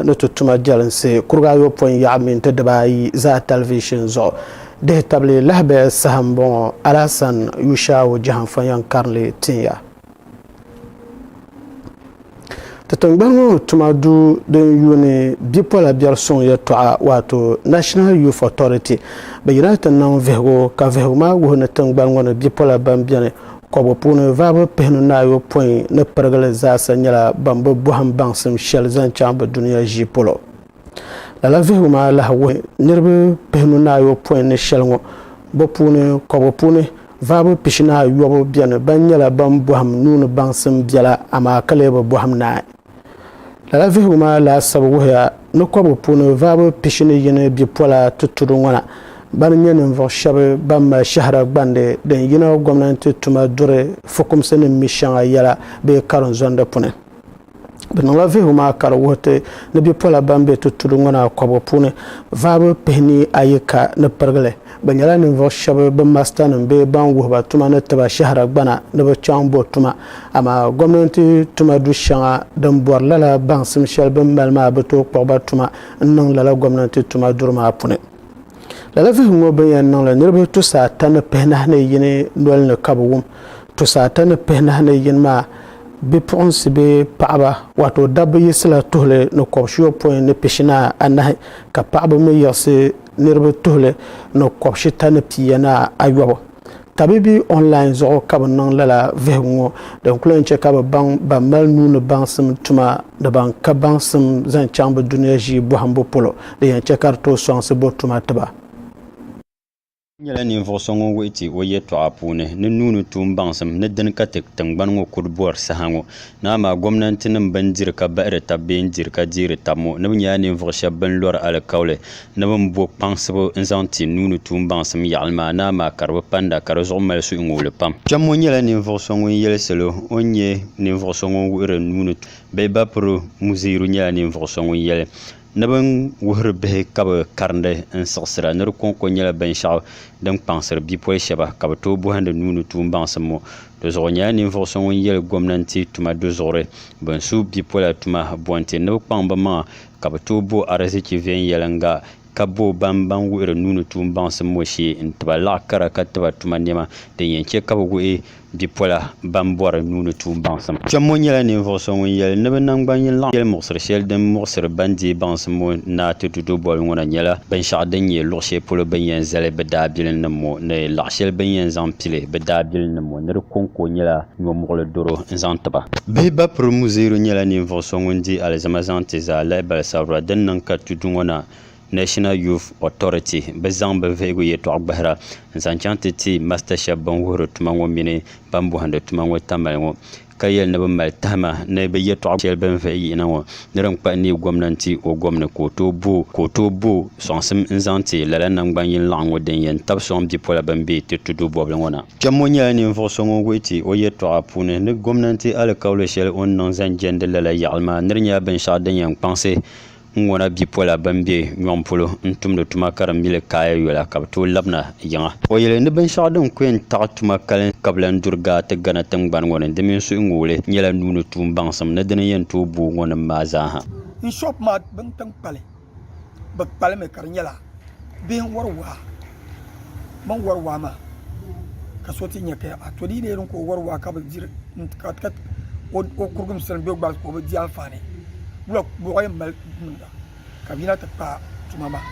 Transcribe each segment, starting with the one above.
ni tutuma jelinsi kuriga ayopɔin yaɣami ti dibaayi za television zuɣu dihi tabili lahabɛ saham bɔŋɔ alasan yushawu jahanfa yan karili tinya Tatangbangɔ tuma du din yuni bipola biɛri suŋ yɛltɔɣa wato National Youth Authority bɛ yina ti niŋ vihigu ka vihigu maa wuhi ni tingbangɔ ni bipola ban biɛni kɔbgu puuni vaaba pihinu ni ayɔpɔin ni pirigili zaasa nyɛla ban bi bɔhim baŋsim shɛli zaŋ chaŋ bɛ duniya ʒii polo lala vihigu maa lahi wuhi niriba pihinu ni ayɔpɔin ni shɛli ŋɔ bɛ puuni kɔbgu puuni vaaba pishi ni ayɔbu biɛni ban nyɛla ban bɔhim nuuni baŋsim biɛla amaa ka lee bi bɔhim naai lala vihigu maa laasabu wuhiya ni kɔbgu puuni vaaba pishi ni yini bipola tutudu ŋɔna ban nyɛ ninvuɣu shɛba ban mali shahara gbandi din yina gɔmnanti tuma duri fukumsi ni mi shɛŋa yɛla bee karin zɔndi puni bɛ niŋla vihigu maa ka di wuhi ti ni bipola ban be tutudu ŋɔna kɔbgu puuni vaaba pihini ayi ka ni pirigili bɛ nyɛla ninvuɣu shɛba bɛ masitanim bee ban wuhiba tuma ni tiba shahara gbana ni bɛ chaŋ bo tuma amaa gɔmnanti tuma du shɛŋa din bɔri lala baŋsim shɛli bɛ mali maa bɛ tooi kpuɣiba tuma n niŋ lala gɔmnanti tuma duri maa puni lala vihigu ŋɔ bin yɛn niŋli niriba tusa ata ni pihinahi ni yini noli ni ka bɛ wum tusa ata ni pihinahi ni yini maa bipuɣinsi bee paɣaba wato dabba yisila tuhili ni kɔb'shiyɔpɔin ni pishina anahi ka paɣaba mi yiɣisi niriba tuhili ni kɔb'shita ni pia ni ayɔbu tabibi online zuɣu ka bɛ niŋ lala vihigu ŋɔ din kuli che ka bɛ baŋ ban mali nuuni baŋsim tuma ni ban ka baŋsim zaŋ chaŋ bɛ duniya ʒii bɔhimbu polo di yɛn che ka di tooi sɔŋsi bo tuma tiba nyɛla ninvuɣu so ŋun wuhi ti o yɛltɔɣa puuni ni nuuni tuum baŋsim ni dini ka ti tingbani ŋɔ kuli bɔri saha ŋɔ ni amaa gɔmnantinima bin diri ka bahiri taba bee n diri ka deeri taba ŋɔ ni bɛ nyɛla ninvuɣu shɛba bin lɔri alikauli ni bin bo kpaŋsibu n zaŋ ti nuuni tuum baŋsim yaɣali maa ni amaa ka di bi panda ka di zuɣu mali suhuŋuuli pam kpɛm ŋɔ nyɛla ninvuɣu so ŋun yɛli salo o nyɛ ninvuɣu so ŋun wuhiri nuuni bee bapiro muziiru nyɛla ninvuɣu so ŋun yɛli ni bin wuhiri bihi ka bɛ karindi n siɣisira ni di kɔŋko nyɛla binshɛɣu din kpaŋsiri bipɔli shɛba ka bɛ tooi bɔhindi nuuni tuum baŋsim ŋɔ di zuɣu nyɛla ninvuɣu so ŋun yɛli gɔmnanti tuma do zuɣuri bin su bipola tuma bɔnti ni bɛ kpaŋ bɛ maŋa ka bɛ tooi bo ariziki viɛnyɛlinga ka bo ban wuhiri nuuni tuum baŋsim ŋɔ shee n tiba laɣakara ka tiba tuma niɛma din yɛn che ka bɛ wuhi bipola ban bɔri nuuni tuum baŋsim kpɛm ŋɔ nyɛla ninvuɣu so ŋun yɛli ni bɛ nangbani laɣim yɛli muɣisiri shɛli din muɣisiri ban deei baŋsim ŋɔ na ti du bɔli ŋɔ na nyɛla binshɛɣu din nyɛ luɣushɛli polo bin yɛn zali bɛ daabilim ŋɔ ni laɣashɛli bin yɛn zaŋ pili bɛ daabilim ŋɔ ni di kɔŋko nyɛla nyɔmuɣuli doro n zaŋ tiba bihi bapiri muzeeru nyɛla ninvuɣu so ŋun di alizama zaŋ ti zaa lahibali sabira din niŋ ka tudu ŋɔ na National Youth Authority bɛ zaŋ bɛ vihigu yɛltɔɣa gbahira n zaŋ chaŋ ti ti masta shɛba ban wuhiri tuma ŋɔ mini ban bɔhindi tuma ŋɔ tamali ŋɔ ka yɛli ni bɛ mali tahima ni bɛ yɛltɔɣa shɛli bin vihi yihina ŋɔ ni din kpahi ni gɔmnanti o gɔmni ka o tooi bo sɔŋsim n zaŋ ti lala nangbani yin laɣim ŋɔ din yɛn tabi sɔŋ bipola ban be ti tudu bɔbili ŋɔ na kpɛm ŋɔ nyɛla ninvuɣu so ŋun wuhi ti o yɛltɔɣa puuni ni gɔmnanti alikauli shɛli o niŋ zaŋ jɛndi lala yaɣali maa ni di nyɛla binshɛɣu din yɛn kpaŋsi n ŋɔna bipola ban be nyɔŋ polo n tumdi tuma ka di mili kaaya yɔla ka bɛ tooi labina yiŋa o yɛli ni binshɛɣu din ku yɛn taɣi tuma kalin ka bɛ lan duri gaa ti gana tingbani ŋɔ ni di mini suhuŋuuli nyɛla nuuni tuum baŋsim ni dini yɛn tooi booi ŋɔ nim maa zaaha n shɔp maa bin tiŋ kpali bɛ kpalimi ka di nyɛla bihi n wari waa bin wari waa maa ka so ti nyɛ ka a to di ne ko wari waa ka bɛ diri ka o kurugim sirin be gbaali ko bɛ di anfaani buɣa yɛn mali niŋda ka bɛ yina ti kpa tuma maa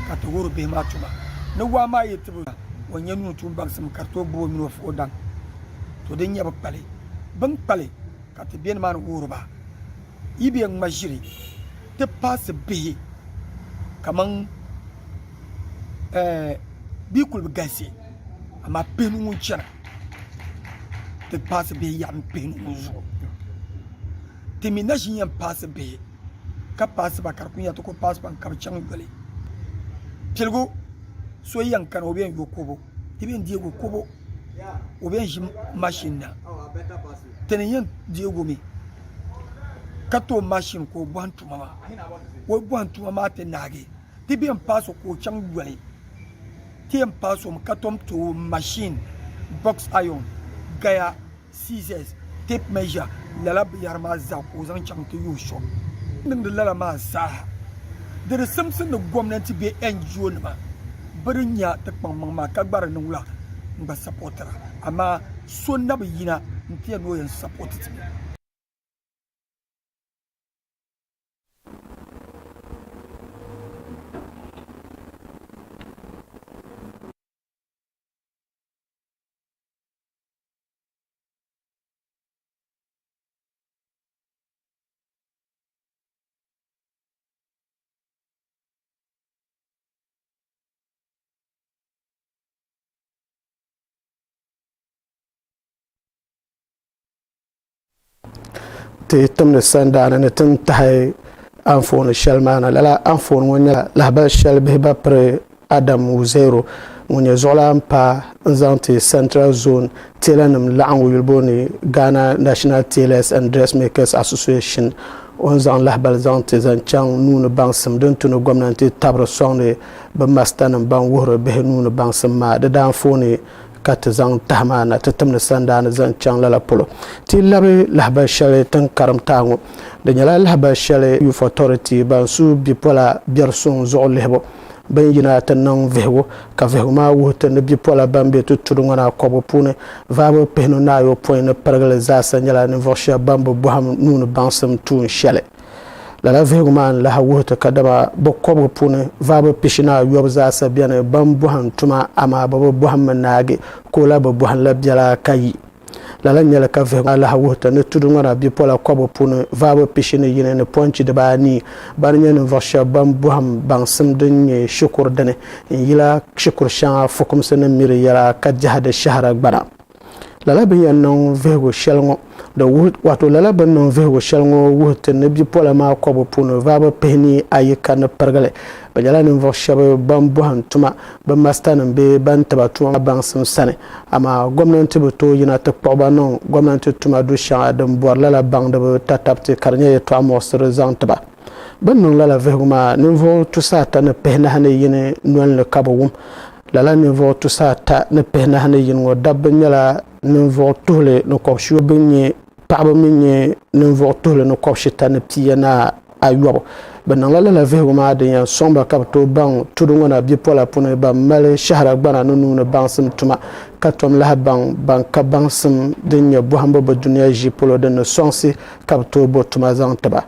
ka ti wuhiri bihi maa tuma ni waa maa yɛ tibi o nyɛ nuuni tuum baŋsim ka ti tooi gbubi o mini o fuɣu daŋ to din nyɛ bɛ kpali bin kpali ka ti bɛ nimaani wuhiri ba yi bɛ ŋma ʒiri ti paasi bihi kaman bia kuli bi galisi amaa pihinu ŋun chɛna ti paasi bihi yaɣami pihinu ŋun zuɣu ti mi na ʒi yɛn paasi bihi ka paasi ba ka di ku nyɛ ti ku paasi ba ka bi chaŋ yɔli piligu so yɛn kana o bɛ yɛn yo kobo ti bɛ yɛn deego kobo o bɛ yɛn ʒi mashin na ti ni yɛn deego mi ka too mashin ka o bɔhim tuma maa o bɔhim tuma maa ti naagi ti bɛ yɛn paasi ka o chaŋ yɔli ti yɛn paasi o mi ka tom too mashin box iron gaya scissors tape measure lala binyɛra maa zaa ka o zaŋ chaŋ ti yoo shɔp niŋdi lala maa zaaha di di simsi ni gomnanti bee NGO nima bi di nya ti kpaŋmaŋ maa ka gbari niŋla n gba sapotira amaa so na bi yina n tiya ni o yɛn sapoti ti mi. ti tumdi sandaani ni tin tahi anfooni shɛli maana lala anfooni ŋɔ nyɛla lahabali shɛli bihi ba piri Adam Wuzero ŋun nyɛ zuɣulana pa n zaŋ ti Central Zone tela nim laɣingu yulibo ni Ghana National Tailors and Dressmakers Association o n zaŋ lahabali zaŋ ti zaŋ chaŋ nuuni baŋsim din tuni gomnanti tabiri sɔŋdi bi masta nim ban wuhiri bihi nuuni baŋsim maa di daanfooni ka ti zaŋ tahi maa na ti timdi sandaani zaŋ chaŋ lala polo ti labi lahabali shɛli tin karim taa ŋɔ di nyɛla lahabali shɛli Youth Authority ban su bipola biɛri suŋ zuɣu lihibu bin yina ti niŋ vihigu ka vihigu maa wuhi ti ni bipola ban be tuturi ŋɔ na kɔbigu puuni vaabo pihinu ni ayɔpɔin ni pirigili zaasa nyɛla ninvuɣu shɛba ban bi bɔhim nuuni baŋsim tuun shɛli lala vihigu maa n lahi wuhi ti ka dama bi kɔbigu puuni vaabo pishi ni ayɔbu zaasa beni ban bɔhim tuma amaa bi bi bɔhim mi naagi koola bi bɔhim la biɛla ka yi lala nyɛla ka vihigu maa lahi wuhi ti ni tudu ŋɔ na bipola kɔbigu puuni vaabo pishi ni yini ni pɔnchi dibaanii ban nyɛ ninvuɣu shɛba ban bɔhim baŋsim din nyɛ shikuru dini n yila shikuru shɛŋa fukumsi ni miri yɛla ka diɛha di shahara gbana lala bin yɛn niŋ vihigu shɛli ŋɔ wato lala bin niŋ vihigu shɛli ŋɔ wuhi ti ni bipola maa kɔbigu puuni vaabo pihi ni ayi ka ni pirigili bi nyɛla ninvuɣu shɛba ban bɔhim tuma bi masta nim bee ban tiba tuma baŋsim sani amaa gomnanti bi tooi yina ti kpuɣi ba niŋ gomnanti tuma du shɛŋa din bɔri lala baŋ di bi tatabiti ka di nyɛ yɛltɔɣa muɣisiri zaŋ tiba bin niŋ lala vihigu maa ninvuɣu tusa ata ni pihi nahi ni yini nolini ka bi wum lala ninvuɣu tusa ata ni pihi nahi ni yini ŋɔ dabba nyɛla ninvuɣu tuhili ni kɔb'shuu bin nyɛ paɣaba min nyɛ ninvuɣu tuhili ni kɔb'shita ni pia ni ayɔbu bi niŋla lala vihigu maa din yɛn sɔŋba ka bi tooi baŋ tudu ŋɔ na bipola puuni ban mali shahara gbana ni nuuni baŋsim tuma ka tom lahi baŋ ban ka baŋsim din nyɛ bɔhimbu bi duniya ʒi polo din ni sɔŋsi ka bi tooi bo tuma zaŋ tiba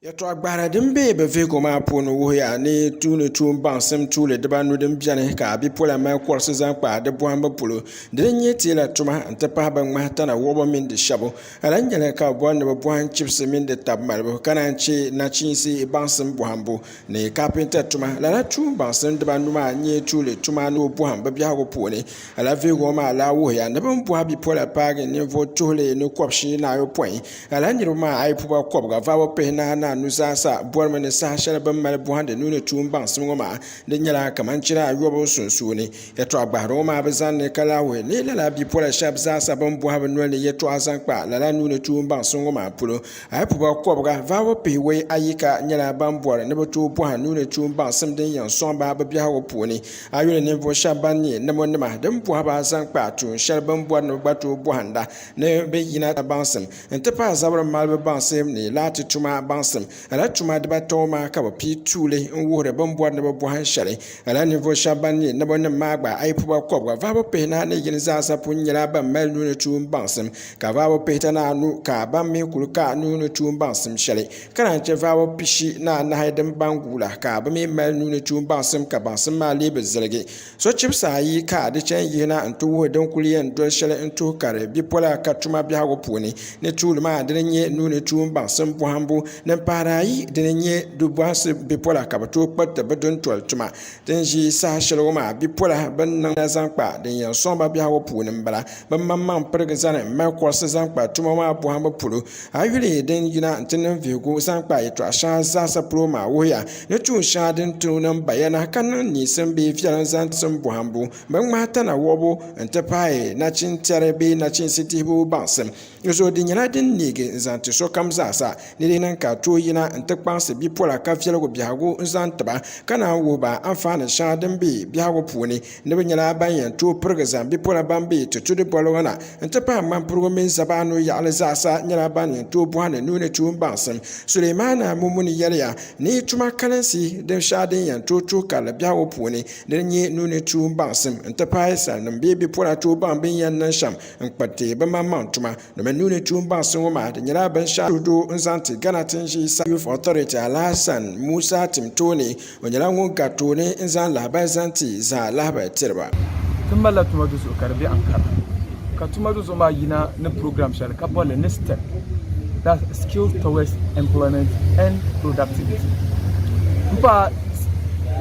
yɛtɔɣa gbahara din bee bi vihigu maa puuni wuhiya ni tuuni tuun baŋsim tuuli dibanu din biɛni ka bipola mali kɔrisi zaŋ kpa di bɔhimbu polo di din nyɛ teela tuma n ti pahi bin ŋmahi tana wuɣubu mini di shɛbu a lan nyɛla ka bi bɔri ni bi bɔhim chibisi mini di tabi malibu ka naan che nachiinsi baŋsim bɔhimbu ni kapinta tuma lala tuun baŋsim dibanu maa nyɛ tuuli tuma ni o bɔhim bi biɛhigu puuni a la vihigu maa la wuhiya ni bin bɔhi bipola paagi ninvuɣu tuhili ni kɔb'shii ni ayɔpɔin a la niriba maa ayi puba kɔbiga vaabo pihi nahi nu zaasa bɔrimi ni saha shɛli bin mali bɔhindi nuuni tuun baŋsim ŋɔ maa di nyɛla kaman chira ayɔbu sunsuuni yɛtɔɣa gbahari ŋɔ maa bi zani ka lahi ni lala bipola shɛba zaasa bin bɔhi bi noli yɛtɔɣa zaŋ kpa lala nuuni tuun baŋsim ŋɔ maa polo ayi puba kɔbiga vaabo pihi wei ayi ka nyɛla ban bɔri ni bi tooi bɔhi nuuni tuun baŋsim din yɛn sɔŋ ba bi biɛhigu puuni a yuli ninvuɣu shɛba ban nyɛ nimo nima din bɔhi ba zaŋ kpa tuun shɛli bin bɔri ni bi gba tooi bɔhinda ni bi yina baŋsim n ti pahi zabiri malibu baŋsim ni laati tuma baŋsim ala tuma dibata maa ka bi pii tuuli n wuhiri bin bɔri ni bi bɔhim shɛli ala ninvuɣu shɛba ban nyɛ ni bi nim maa gba ayi puba kɔbiga vaabo pihi nahi ni yini zaasa pun nyɛla ban mali nuuni tuun baŋsim ka vaabo pihi ta naanu ka ban mi kuli ka nuuni tuun baŋsim shɛli ka naan che vaabo pishi ni anahi din ban guula ka bi mi mali nuuni tuun baŋsim ka baŋsim maa lee bi ziligi so chibisi ayi ka di chen yihina n ti wuhi din kuli yɛn doli shɛli n tuhi kari bipola ka tuma biɛhigu puuni ni tuuli maa di nyɛ nuuni tuun baŋsim bɔhimbu din pahari ayi dini nyɛ du bɔhisi bipola ka bi tooi kpiriti bi duntɔli tuma din ʒi saha shɛli ŋɔ maa bipola bin niŋ zaŋ kpa din yɛn sɔŋ ba biɛhigu puuni n bala bin maŋmaŋ pirigi zani n mali kɔrisi zaŋ kpa tuma maa bɔhimbu polo a yuli din yina n ti niŋ vihigu zaŋ kpa yɛtɔɣa shɛŋa zaasa polo maa wuhiya ni tuun shɛŋa din tuni niŋ bayana ka niŋ niisim bee viɛlim zaŋ sim bɔhimbu bin ŋmahi tana wɔbu n ti pahi nachintɛri bee nachinsi dihibu baŋsim zuɣu di nyɛla din neegi n zaŋ ti sokam zaasa ni di niŋ ka tooi yina n ti kpaŋsi bipola ka viɛligu biɛhigu n zaŋ tiba ka naan wuhiba anfaani shɛŋa din be biɛhigu puuni ni bɛ nyɛla ban yɛn tooi pirigi zaŋ bipola ban be tutu di bɔligu na n ti pahi ŋmanpirigu mini zabaanu yaɣali zaasa nyɛla ban yɛn tooi bɔhini nuuni tuun baŋsim Sulemana Mumuni yɛliya ni tuma kalinsi din shɛŋa din yɛn tooi tuhi karili biɛhigu puuni ni di nyɛ nuuni tuun baŋsim n ti pahi salinim bee bipola tooi baŋ bin yɛn niŋ shɛm n kpɛriti bɛ maŋmaŋ tuma domi nuuni tuun baŋsim ŋɔ maa di nyɛla binshɛɣu do n zaŋ ti Ghana Tinʒii Youth Authority Alhassan Musa Timtoni o nyɛla ŋun ga tooni n zaŋ lahabali zaŋ ti zaa lahabali tiriba ti malila tuma do zuɣu ka di be Ankara ka tuma do zuɣu maa yina ni program shɛli ka bolli ni STEM, that's skills towards employment and productivity. Mpa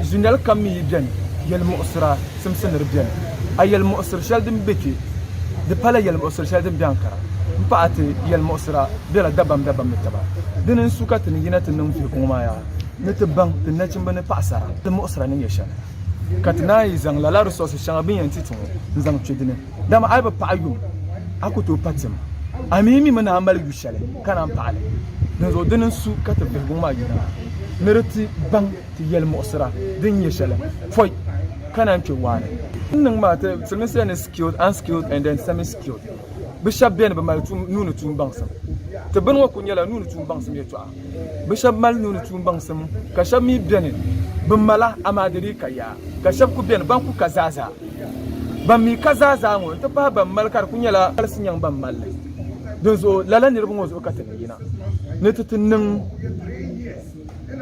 zinal kam mi biɛni yɛlmuɣusira simsiniri biɛni a yɛlmuɣusiri shɛli din be kpe di pala yɛlmuɣusiri shɛli din be Ankara mpa ati yɛlmuɣusira bela dabam ni taba dini n su ka ti ni yina ti niŋ vihigu ŋɔ maa yaa ni ti baŋ ti nachimba ni paɣasara ti muɣusira ni nyɛ shɛli ka ti naan yi zaŋ lala resources shɛŋa bin yɛn ti ti ŋɔ n zaŋ kpe dini dama a yi bi paɣa yum a ku tooi pa tim a mi mi naan mali yu shɛli ka naan paɣali din zuɣu dini n su ka ti vihigu ŋɔ maa yina ni di ti baŋ ti yɛlmuɣusira din nyɛ shɛli pɔi ka naan kpe waani n niŋ maa ti silimiinsi ni skilled, unskilled and then semi-skilled bɛ shɛba beni bɛ mali nuuni tuun baŋsim ti bini ŋɔ ku nyɛla nuuni tuun baŋsim yɛltɔɣa bɛ shɛba mali nuuni tuun baŋsim ka shɛba mi beni bɛ mala amaadiri ka yaa ka shɛba ku beni ban ku ka zaazaa ban mi ka zaazaa ŋɔ n ti pahi ban mali ka di ku nyɛla kalisi nyɛŋ ban malli din zuɣu lala niriba ŋɔ zuɣu ka ti ni yina ni ti ti niŋ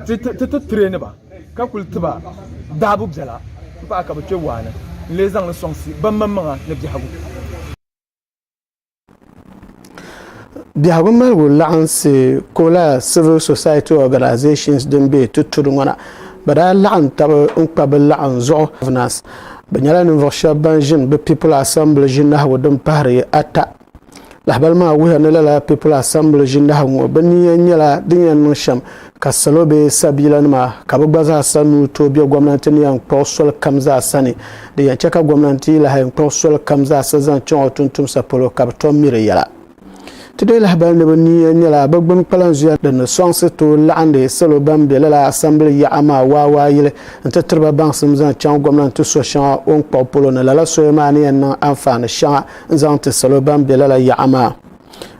ti tireni ba ka kuli tiba daabu biɛla n pahi ka bɛ kpe waani n lee zaŋ li sɔŋsi ban maŋmaŋa ni biɛhigu biɛhigu maligu laɣinsi kola civil society organizations din be tuturi ŋɔ na bɛ daa laɣim tabi n kpa bɛ laɣim zuɣu governance bɛ nyɛla ninvuɣu shɛba ban ʒini bɛ people assembly ʒinahigu din pahiri ata lahabali maa wuhiya ni lala people assembly ʒinahigu ŋɔ bɛ niya nyɛla din yɛn niŋ shɛm ka salo be sabiilanima ka bɛ gba zaasa nuu tooi be gɔmnanti ni yɛn kpuɣi soli kam zaasa ni di yɛn chɛ ka gɔmnanti lahi yɛn kpuɣi soli kam zaasa zaŋ chaŋ o tuntumsa polo ka bɛ tom miri yɛla ti dee lahabali ni bɛ niya nyɛla bɛ gbini kpalan zuya din ni sɔŋsi tooi laɣindi salo ban be lala assembly yaɣa maa waawaa yili n ti tiriba baŋsim zaŋ chaŋ gɔmnanti so shɛŋa o ni kpuɣi polo ni lala soya maa ni yɛn niŋ anfaani shɛŋa n zaŋ ti salo ban be lala yaɣa maa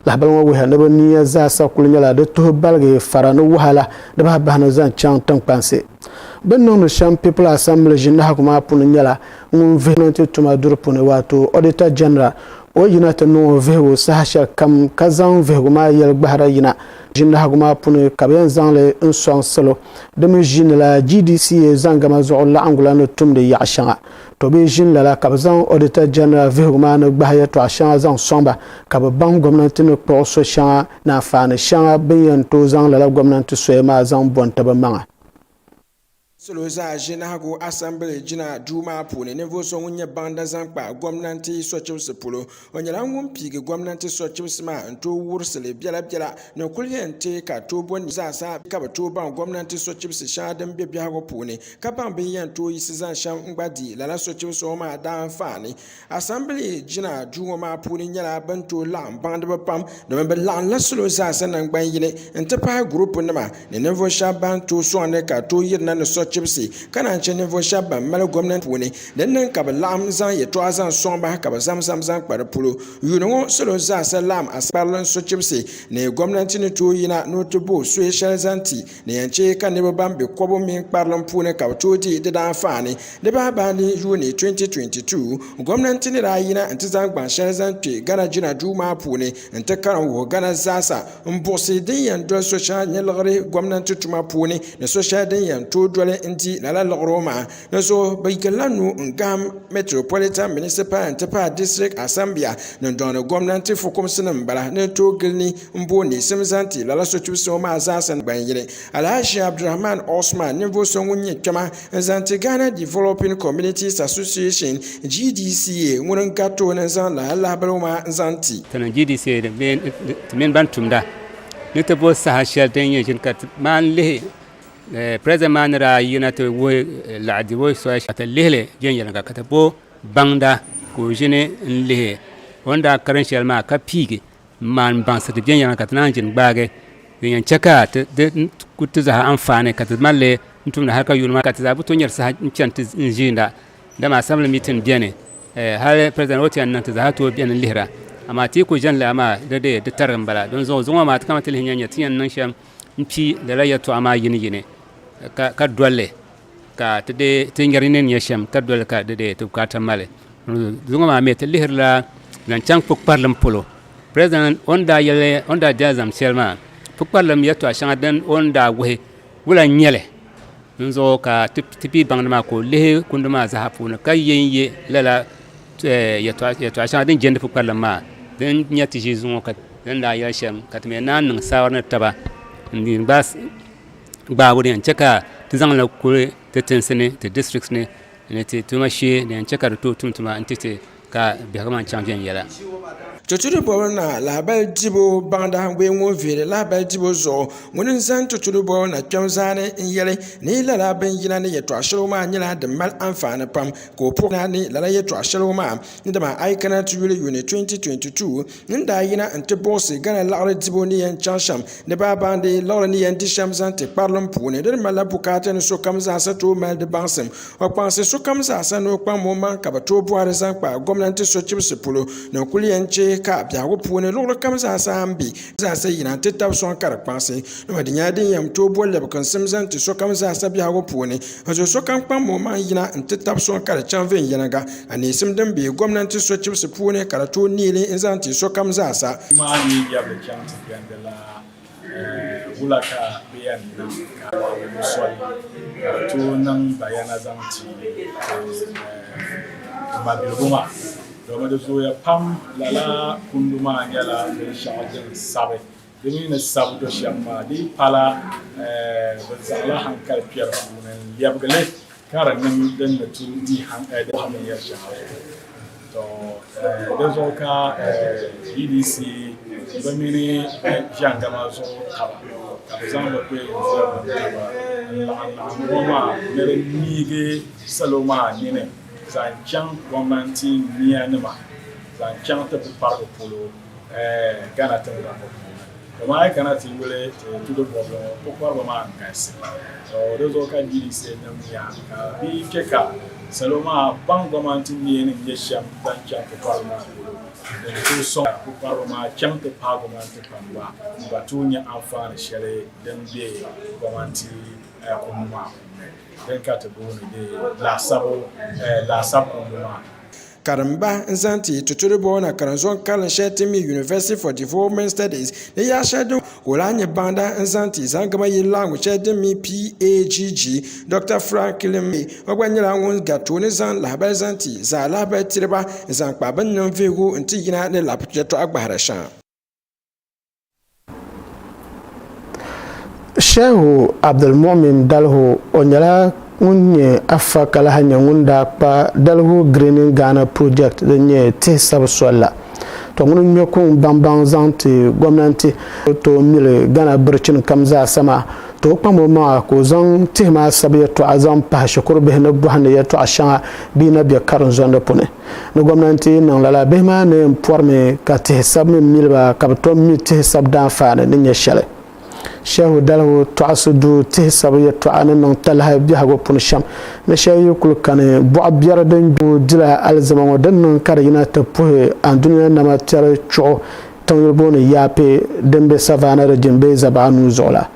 lahabali ŋɔ wuhiya ni bɛ niya zaasa kuli nyɛla di tuhi baligi fara ni wahala di bahi bahi ni zaŋ chaŋ tiŋkpansi bɛ niŋdi shɛm people assembly ʒinahigu maa puuni nyɛla ŋun vihi tuma duri puuni waato auditor general o yina ti niŋ o vihigu saha shɛli kam ka zaŋ vihigu maa yɛli gbahira yina ʒinahigu maa puuni ka bɛ yɛn zaŋli n sɔŋ salo di mi ʒini la GDCA zaŋ gama zuɣu laɣingu la ni tumdi yaɣa shɛŋa to bɛ ʒini lala ka bɛ zaŋ auditor general vihigu maa ni gbahi yɛltɔɣa shɛŋa zaŋ sɔŋba ka bɛ baŋ gɔmnanti ni kpuɣi so shɛŋa ni anfaani shɛŋa bin yɛn tooi zaŋ lala gɔmnanti soya maa zaŋ bɔn ti bɛ maŋa salo zaa ʒinahigu assembly jina duu maa puuni ninvuɣu so ŋun nyɛ banda zaŋ kpa gɔmnanti sochibsi polo o nyɛla ŋun piigi gɔmnanti sochibsi maa n tooi wurisili biɛla ni kuli yɛn te ka tooi bo zaasa ka bɛ tooi baŋ gɔmnanti sochibsi shɛŋa din be biɛhigu puuni ka baŋ bin yɛn tooi yisi zaŋ shɛm n gba di lala sochibsi ŋɔ maa daanfaani assembly jina duu ŋɔ maa puuni nyɛla bin tooi laɣim baŋdiba pam domin bɛ laɣim la salo zaasa nangban yini n ti pahi gurupunima ni ninvuɣu shɛba ban tooi sɔŋni ka tooi yirina ni sochibsi ka naan che ninvuɣu shɛba ban mali gɔmnanti puuni din niŋ ka bɛ laɣim zaŋ yɛltɔɣa zaŋ sɔŋba ka bɛ zamzam zaŋ kpa di polo yuuni ŋɔ salo zaasa laɣim asparlim sochibsi ni gɔmnanti ni tooi yina ni o ti bo suhi shɛli zaŋ ti ni yɛn che ka niriba ban be kɔbu mini kparlim puuni ka bɛ tooi di di daanfaani di baa baani yuuni 2022 gɔmnanti ni daa yina n ti zaŋ gbaŋ shɛli zaŋ kpe Ghana jina duu maa puuni n ti karim wuhi Ghana zaasa n buɣusi din yɛn doli so shɛŋa nyɛ liɣiri gɔmnanti tuma puuni ni so shɛli din yɛn tooi doli n di lala liɣiri maa ni so bɛ yigirila nu n gahim metropolitan municipal n ti pahi district assembly ni dɔŋni gɔmnanti fukumsi nim bala ni tooi gili ni n bo nisim zaŋ ti lala sochibsi ŋɔ maa zaasa gban yili Alhaji Abdurrahman Osman ninvuɣu so ŋun nyɛ kpɛma n zaŋ ti Ghana Developing Communities Association GDCA ŋun n gato ni zaŋ lahabali maa n zaŋ ti tana GDCA ti min ban tumda ni ti bo saha shɛli din nyɛ ka maan lihi president maa ni daa yina ti wuhi laɣadi wo soya ka ti lihili jɛnyɛliŋga ka ti bo baŋda ka o ʒini n lihi o ni daa karin shɛli maa ka piigi n maan baŋsiri jɛnyɛliŋga ka ti naan ʒini gbaagi yan chaka de kutu za amfane ka malle mutum na harka yulma ka za buton yar sa canta injinda da ma samla mitin biene har president wotian nan ta za to biene lihra amma ti ko jan la ma de tarin bala don zo ma ta kamata lihin yanya tiyan nan sham mpi da raya to ama yini ka dole ka de tingari nen yasham ka dole ka de to ka tamale zunga ma met lihra nan chang puk parlam polo president onda jazam selma puk parlam yato ashanga den onda we wula nyele nzo ka tipi bangma ko lehe kunduma za hapuna kayenye lala yato ashanga den jende puk parlam ma den nyati jizungo ka den da yasham katme nan nan sawarna taba ndin bas ba wuri an chaka tizang la kule te tensene te districts ne te tumashi ne an chaka to tumtuma antite ka bihama champion yala Tutudu na label dibo banda we won vere label dibo zo munin san tutudu na kyamzane in yele ni la laben yina ne yeto ashiro ma nyina de mal amfane pam ko pona ni la yeto ashiro ma ni da ma aikana tu yule yuni 2022 ninda yina ante boss gana la dibo ni yan chansham ne ba bande la ni yan disham san te parlom pone de mala bukata no so kamza sa to mal de bansem o panse so kamza sa no kwa moma ka ba to boare san pa gomnati so chipse pulo no kuliyanche ka bia wo puone lugro kam sa sambi sa yina tetab son kar panse no ma dinya din yam to bolle ba kan simzan ti so kam sa bia wo puone so kan pam mo ma yina tetab son kar chanven yana ga ani sim dan be gwamnati so chipse puone kar to nile in zan ti so kam sa ma ni ya be chance gandela wula ka biyan nan ka muswal to nan bayana zanti ma bilguma domin da so ya pam lala kunduma yala da sha'adin sabe domin na sabu da shamma di pala bazala hankal piyar sunan yabgale karan nan dan da tu di da hamin ya sha'adin to da zo ka EDC ba mini jangama so kaba ka zan ba ko yanzu ba Allah goma ne nige saloma ne zanchan gwamnati niya nima zanchan ta parko polo gana ta da ko kuma ai kana ti wole to do bobo ko parko ma ngasi so do ka dili se na miya ka bi ke ka saloma bang gwamnati niya ne ya sham zanchan ta parko ma to so ko parko ma cham ta parko ma ta pamba ba to nya amfani share dan be gwamnati kuma den kategori de la sabo Karamba Nzanti tuturubo na karanzon kalan Shetimi University for Development Studies ne ya shaidu Olanye Banda Nzanti zangama yi language Shetimi PAGG Dr. Franklin ogwanyira won gato ne zan labar Nzanti za labar tirba zan kpaban nan vego nti yina ne lapjeto agbahara shan Shehu Abdulmumin Dalho onyala unye afa kala hanya ngunda pa Dalho Greening Ghana project denye te sabsola to ngunu nyokun bambang zanti gwamnati to mile Ghana birchin kamza sama to pamo ma ko zan te ma sabiya to azam pa shukuru be na buhane ya to ashanga bi na be karon zonda pone no gwamnati nan lala be ma ne informe ka te sabmi milba ka to mi te sabdan fa ne nya shale Shehu Dalho tuasudu te sabiya to anan talha biha go punsham na shehu kul kane bu abiyar dan dila alzama wadannan karina ta puhe an duniya na matar cho tawbone yape dembe savana da jimbe zabanu zola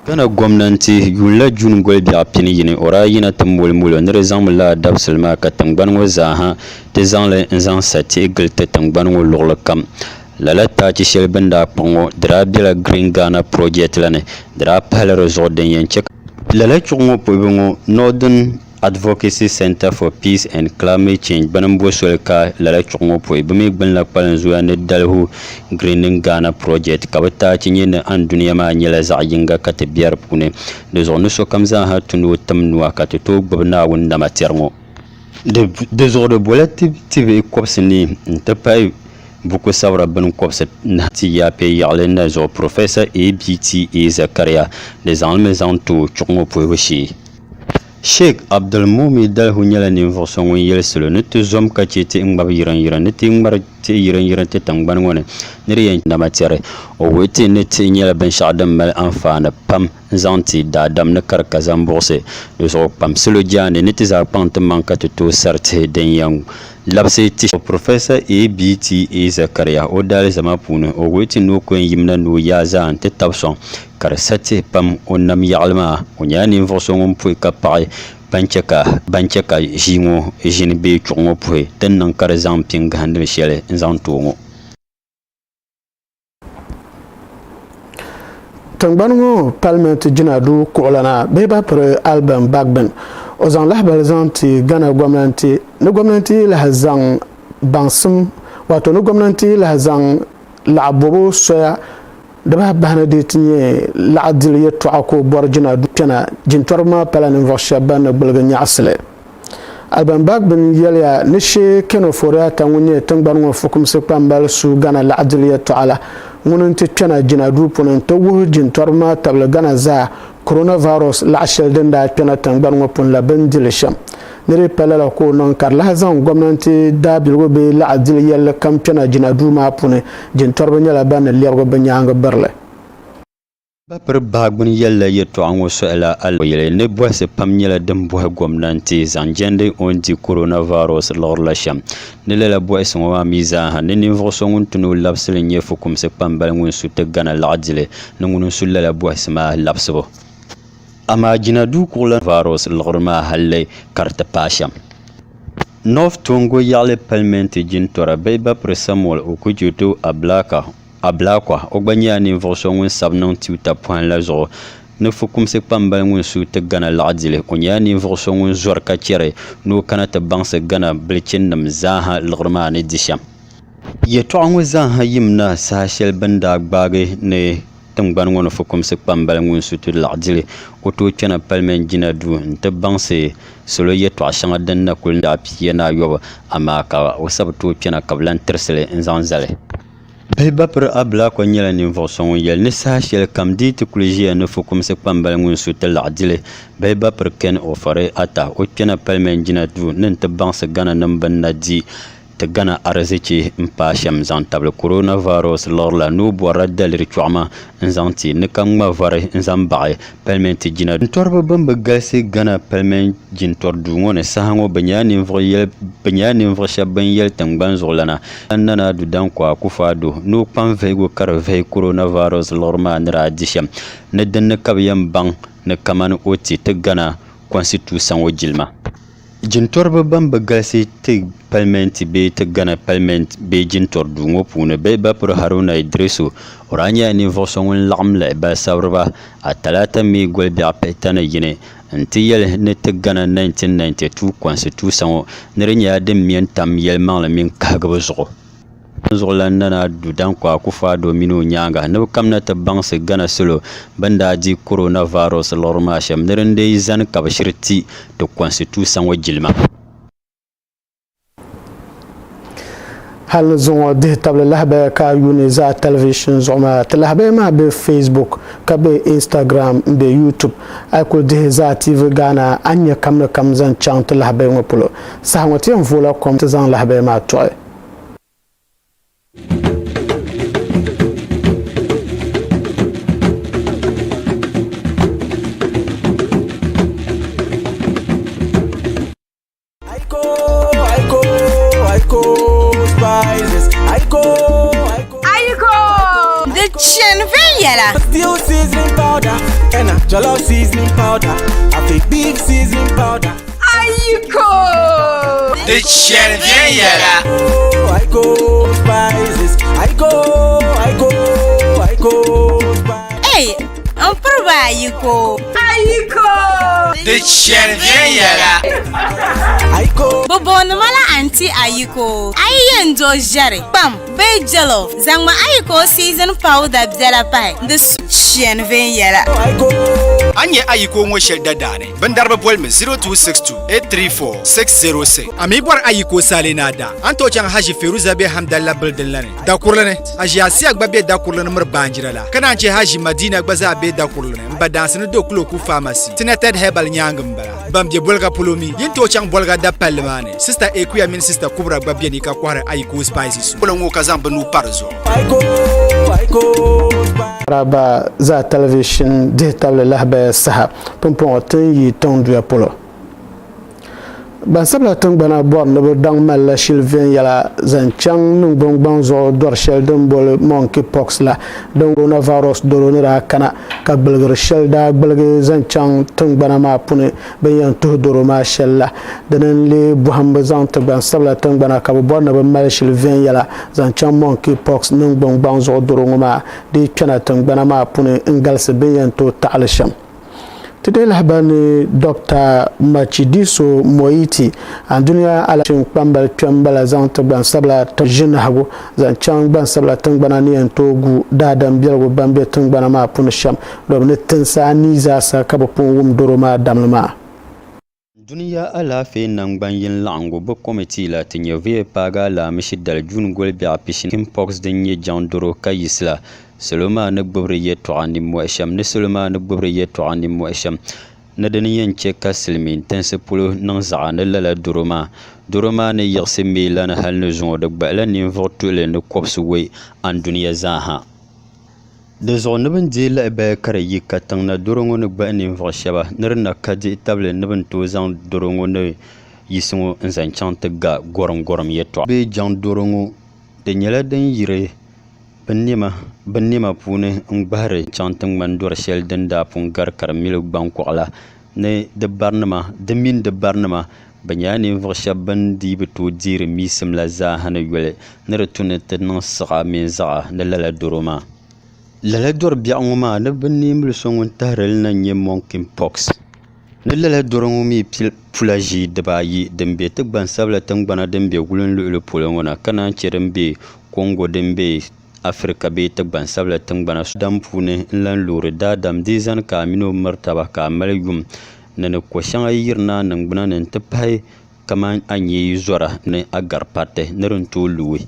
kana gwamnati yulla jun golbi a pini yini ora yina tambol mulo ne rezam la dabselma ka tangban wo zaha te zanle nzan sati gel te tangban wo logla kam lala tachi shel benda pongo dra bila Green Ghana project lane dra pala resort den yenchek lala chungo pobingo Northern Advocacy Center for Peace and Climate Change banam bosolka lala chungo pobimi ben la palan zuwa ne Dalho Green Ghana project kabata chinye na an duniya ma nyela za yinga kate biyar pune de zo so kamza ha tunu tamnuwa kate to gbna wunda matermo de zo de bolati tv kopsini ntapai buku sabra bin kwabsa na ti ya pe yale na zo professor ABT Zakaria de zanme zanto chungo poeshi Sheikh Abdulmumi dal hunyala ni voso ngun yel solo ne te zom ka chete ngba yiran ne te ngbar te yiran te tangban ngone ne riyen na matere o wete ne te nyala ben shadam mal anfana pam zanti da dam ne kar kazam bose so pam solo jane ne te za pant manka to sarte den yang labse ti professor ABT Zakaria o dal zama puno o wete no ko yimna no ya za ante tabson kar sate pam onam yalma onyani voso ngum pu ka pai bancheka jingo jin be chongo pu ten nan kar zam ping handle shele zan tongo Tangbango Parliament Jinadu Kuolana Beba Pre Album Bagben Ozan Lahbal Zanti Ghana Gwamnanti No Gwamnanti Lahazang Bansum Wato No Gwamnanti Lahazang Labobo Soya Daba Bahana Ditinye Ladil Yetuako Borjina Dupena Jintorma Palan Voshaban Bulganya Asle Album Bagben Yelia Nishe Keno Foria Tangunye Tangbango Fukum Sepambal Su Ghana Ladil Yetuala Ngunen tena jinadu ponen to wu jin torma tabla gana za coronavirus la shel denda tena tangban ngopon la bendilesham nere pelala ko non kar la zan gwamnati da bilgo be la adil yel kam tena jinadu ma pone jin torba nyala ban lergo banyanga berle Bapper bagbun yella yeto an wasu ala alwayele ne boise pam nyela dem bohe gwamnati zanjende onti coronavirus lorla sham ne lela boise ngwa miza ha ne nivo songun tunu lapsele nye fukum se pambal ngun su te gana ladile ngun su lela boise ma lapsebo ama jinadu coronavirus lorma halle karta pasham Nof tongo yale palmente jintora beba presamol okujuto ablakwa ogbanya ni voso ngun sabnon tiuta point la zo ne fukum se pambal ngun su te gana ladile onya ni voso ngun zorka chere no kana te bangse gana blechen nam zaha lgrma ne disham ye to ngun zaha yimna sa shel banda gbage ne tangban ngun fukum se pambal ngun su te ladile oto chena palmen jinadu te bangse solo ye to shanga den na kulnda piyena yoba amaka o sabto chena kablan tersele nzanzale Bapper abla ko nyela ni voson yel ne sa shel kam di to kulji ne fukum se pambal ngun su te ladile Bapper ken ofare ata o kena palmen jinadu nen te banse gana namban nadi te gana arziki mpa sham zan table coronavirus lorla no bora dalir chuama nzanti ne kangma vare nzambae palmen te jinadu torba bamba galse gana palmen jin tordu ngone sahango banyani vro shaban yel tangban zolana annana du dan kwa kufado no pan vego kar ve coronavirus lorma nra disham ne den kabiyam bang ne kaman oti te gana constitution wajilma jintorba bamba galsi te palment be te gana palment be jintor du ngopune be Bapper Haruna Idrisu oranya ni vosongun lamle ba sabrba atalata mi golbi apetana yine antiyel ne te gana 1992 constitution nerinya dem mien tam yelman la min kagbo zolan nana dudan kwa kufa domino nyanga ne kamna ta bangse gana solo banda di coronavirus lorma sham nerende zan kabashirti to constitution wajilma hal zongo de table lahba ka yuniza television zoma telahba ma be Facebook ka be Instagram be YouTube ay ko de za TV Ghana anya kamna kam zan chant telahba ngopulo sa ngoti en vola kom zan lahba ma toy Still seasoning powder and a jollof seasoning powder, a big beef seasoning powder. Aiko! The Chenviera. I go spices. I go spices. Hey, I'm for Aiko. The Chenviera. Aiko. Bobo no mala anti Aiko. I enjoy jerry. Bam, bay jollof. Zangma Aiko season powder bzela pie. The Chenviera. Anye Aiko mo shedda dane. Bandarba bolme 0262-834-606. Ami bor Aiko salina da. Anto chang haji Feruza be hamdallah bildilane. Da kurlane. Haji asiak babe da kurlane mer banjirala. Kana haji Madina gbaza be da kurlane. Mbadanse do kulo ku pharmacy. Tineted heba pal nyangam bala bam je bolga polomi yin to chang bolga da palmane sister ekuya min sister kubra gba bieni ka kwara ayiko spices wala ngo kazan banu parzo raba za television digital lahba saha pompon tin yi tondu ya polo ban sabla tun bana bor no dang mal Sylvain yala zanchang nung bong bang zo dor shel dum bol monkeypox la don coronavirus doronira kana ka bulgur shel da bulgur zanchang tun bana ma pune bayan to doro ma shel la danan le buhamba zan to ban sabla tun bana ka bor no mal Sylvain yala zanchang monkeypox nung bong bang zo doro ma di kana tun bana ma pune ngal se bayan to ta'alsham Today lahbani Dr. Machidiso Moiti and dunia ala pambal pambala zant ban sabla tajin hago zan chang ban sabla tang banani en togu dadam bielgo bambe tang banama punsham do ne tensa ni za sa kabopon wum doroma damlama Duniya ala fe nan yin lango bo committee la tinye vie paga la mishidal jun gol bi apishin impox den ye jandoro kayisla Seloma ne gbobre ye to ani mo esham ne seloma ne gbobre ye to ani mo esham ne den yen cheka silmin tense pulo nan za ne la duroma ne yirse me la na hal ne zon de gbala ni vortule ne kopsu we an duniya zaha de zon ne ben de la ba kare yi katang na durongo ne gba ni vor shaba ne na kadi table ne ben to zan durongo ne yisungo nzan chante ga gorom ye to be jan durongo de nyala den yire Benima pune ngbahre chantang mandor shel denda pun gar karmil bankwala ne de barnama de min de barnama banyani vrsha bandi betu dir misem la za hana yele ne retune tenan sra min za ne la duroma la dor bianguma ne benim le songon tarel na nye monkeypox ne la dorongo mi pulaji de bayi dembe te ban sabla tang bana dembe gulun le polongona kana cherembe Congo dembe Afrika be ta ban sabla tang bana Sudan pune lan lure da dam dizan ka mino martaba ka malyum nana ko shanga yirna nan bana nan tapai kaman anye zora ne agar pate nerun to luwi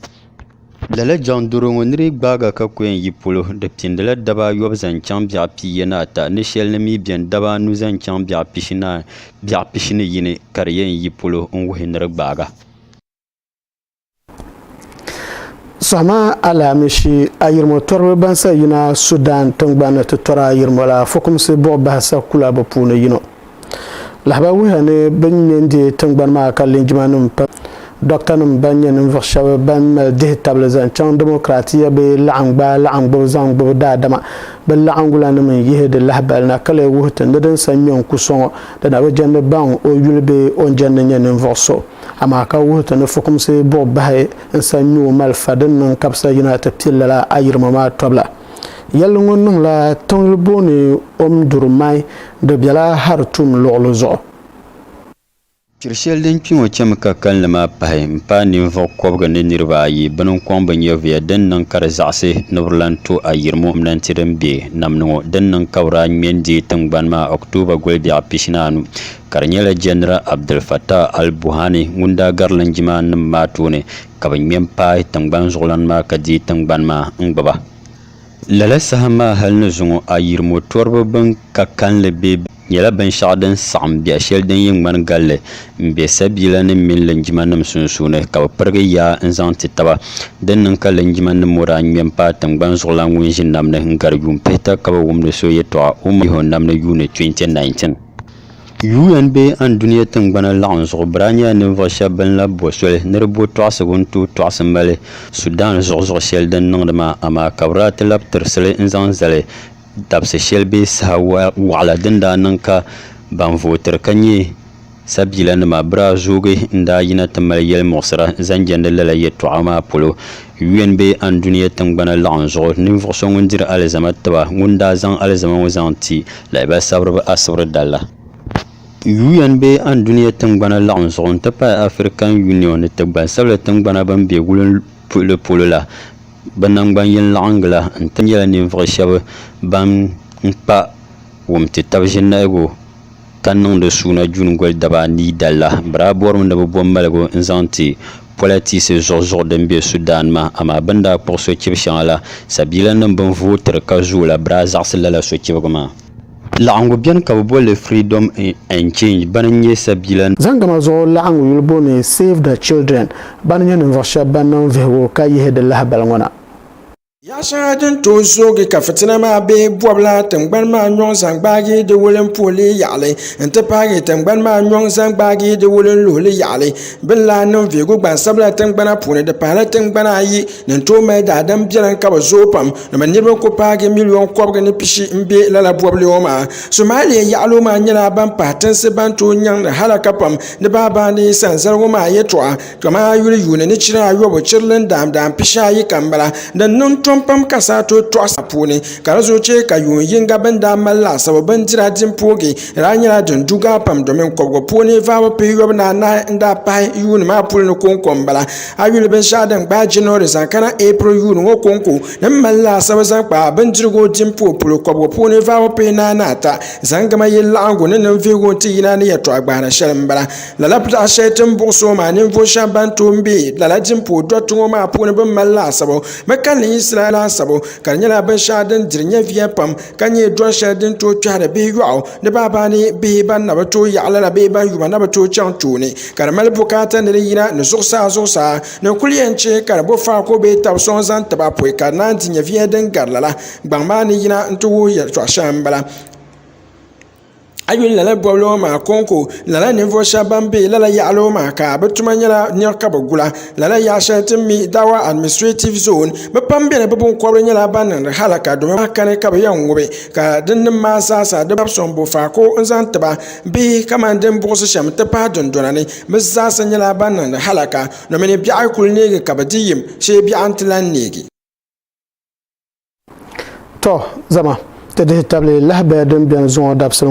lala janduro nri gbaga ka kwen yipolo de pindela daba yob zan cham bia piyena ta ne shel ne mi bien daba nu zan cham bia pishina yine karyen yipolo on wohinra gbaga Sama alamishi ayirmo torbe bansa yina Sudan tangbana to tora ayirmo la fokum se bo bahasa kula ba puna yino lahba wehane banyende tangban ma kalin jimanum pa Dr. num banyen vrshaw ban de table zan chang demokratiya be la'angba zangba da dama be la'angula num yihde lahbal na kale wuhta ndan sanyon kuson da na wajen ban o yulbe on janne nyen vrso ama ka wuhta no fokum se bo bahe sanyo mal fadan nan kapsa yina ta pilala ayirma ma tobla yalngon nung la tongboni durmai de biala hartum lolozo Kirshel den pingo chemka kan lama pahe mpa ni vo kobga ne nirba yi banon kwamba nyevya den nan kar zase nurlanto ayirmo nan tirembe namno den nan kawra nyendi tangban ma oktoba golbi apishinanu karnyela general Abdel Fattah al-Buhani ngunda garlan jiman matune kaban mempa tangban zolan ma kadi tangban ma ngbaba lala sahama hal no zungo ayirmo torbo ban kakan lebe yela ben shaden sam bia shel den ying man galle mbe sabila ne min lenjima nam sunsune ka perge ya nzanti taba den nan ka lenjima ne mura nyem pa tangban zola ngun jin nam ne ngar yum peta ka wum ne so yeto ho nam ne yune 2019 UNB an duniya tangbana lawan zo branya ne vasha ben la bosole ne rebo to segundu to asmale Sudan zo shel den nan ma ama kabrat lab tersele nzan zale dabse shelbe sawa wala denda nanka ban voter kanye sabila na bra zoge nda yina tamal yel mosra zanjande la yeto ama polo UNB an duniya tangbana lanzo ni voson ndir alzama taba ngunda zan alzama wazanti la ba sabra asbra dalla UNB an duniya tangbana lanzo tapa African Union tagba sabla tangbana ban be gulun polo la banangban yin langla ntanyela ni vreshab bam mpa wumti tabjina ego kannon de suna jungol daba ni dalla bra borum de bombalgo nzanti politise zorzo dembe Sudan ma ama banda pour so kibshala sabila nan ban voter ka zula bra zarsala la so kibgama laɣangu biɛni ka bɛ boli freedom and change bana nyɛ sabila zangama zo laɣangu yulbo ni save the children bana nyɛ ninvuɣu shɛba ban niŋ vihigu ka yihi di lahabali ŋɔ na ya shɛŋa din tooi zoogi ka fitina maa bee bɔbila tingbani maa nyɔŋ zaŋ gbaagi di wulim puuli yaɣali n ti paagi tingbani maa nyɔŋ zaŋ gbaagi di wulim luhuli yaɣali bin laa niŋ viigu gbansabila tingbana puuni di pahila tingbana ayi nin tooi mali daadam biɛlim ka bi zooi pam nima niriba ku paagi miliyon kɔbiga ni pishi n be lala bɔbili ŋɔ maa Somalia yaɣalo maa nyɛla ban pahi tinsi ban tooi nyaŋ ni halaka pam ni baabaani sanzaligu maa yɛltɔɣa kamaa yuli yuuni ni chira ayɔbu chirili daam pishi ayi kan bala din niŋ pam ka saa to tɔɣisa puuni ka di zuɣu che ka yuun yinga bin daa mali laasabu bindira din poogi raa nyɛla din dugaa pam domin kɔbigu puuni vaabo pihi yɔbu na anahi n daa pahi yuuni maa puuni ni konko n bala a yuli binshɛɣu din gbaa January zaŋ kana April yuuni ŋɔ konko din mali laasabu zaŋ kpa bindirigu din puo polo kɔbigu puuni vaabo pihi na anaata zaŋ gama yɛ laɣangu ni ninvihigu ti yina ni yɛtɔɣa gbahana shɛli n bala lala pitaɣa shɛli tin buɣuso maa ninvuɣu shɛba ban toon be lala din puo dɔrti ŋɔ maa puuni bin mali laasabu bɛ kanli yisira laasabu ka di nyɛla binshɛɣu din diri nyɛ viya pam ka nyɛ dɔri shɛli din tooi kpɛhiri bihi yɔɣu ni baabaani bihi ban na bi tooi yaɣali la bihi ban yuma na bi tooi chaŋ tooni ka di mali bukaata ni di yina ni zuɣusaa ni kuli yɛn che ka di bo faako bee tabi sɔŋ zaŋ tiba poi ka di naan ti nyɛ viya din gari lala gbaŋ maa ni yina n ti wuhi yɛltɔɣa shɛli n bala ayuli lala bɔbili maa konko lala ninvuɣu shɛba ban be lala yaɣali maa ka bɛ tuma nyɛla nira ka bɛ gula lala yaɣa shɛli tin mi dawa administrative zone bɛ pam beni bɛ binkɔbiri nyɛla ban niŋdi halaka domin kani ka bɛ yɛn ŋubi ka din nim maa zaasa di sɔŋ bo faako n zaŋ tiba bihi kaman din buɣusi shɛm ti pahi dundɔna ni bɛ zaasa nyɛla ban niŋdi halaka domin biɛɣu kuli neegi ka bɛ di yim shee biɛɣu n ti lan neegi to zama ti dihi tabili lahabaya din biɛni zuŋɔ dabisili ŋɔ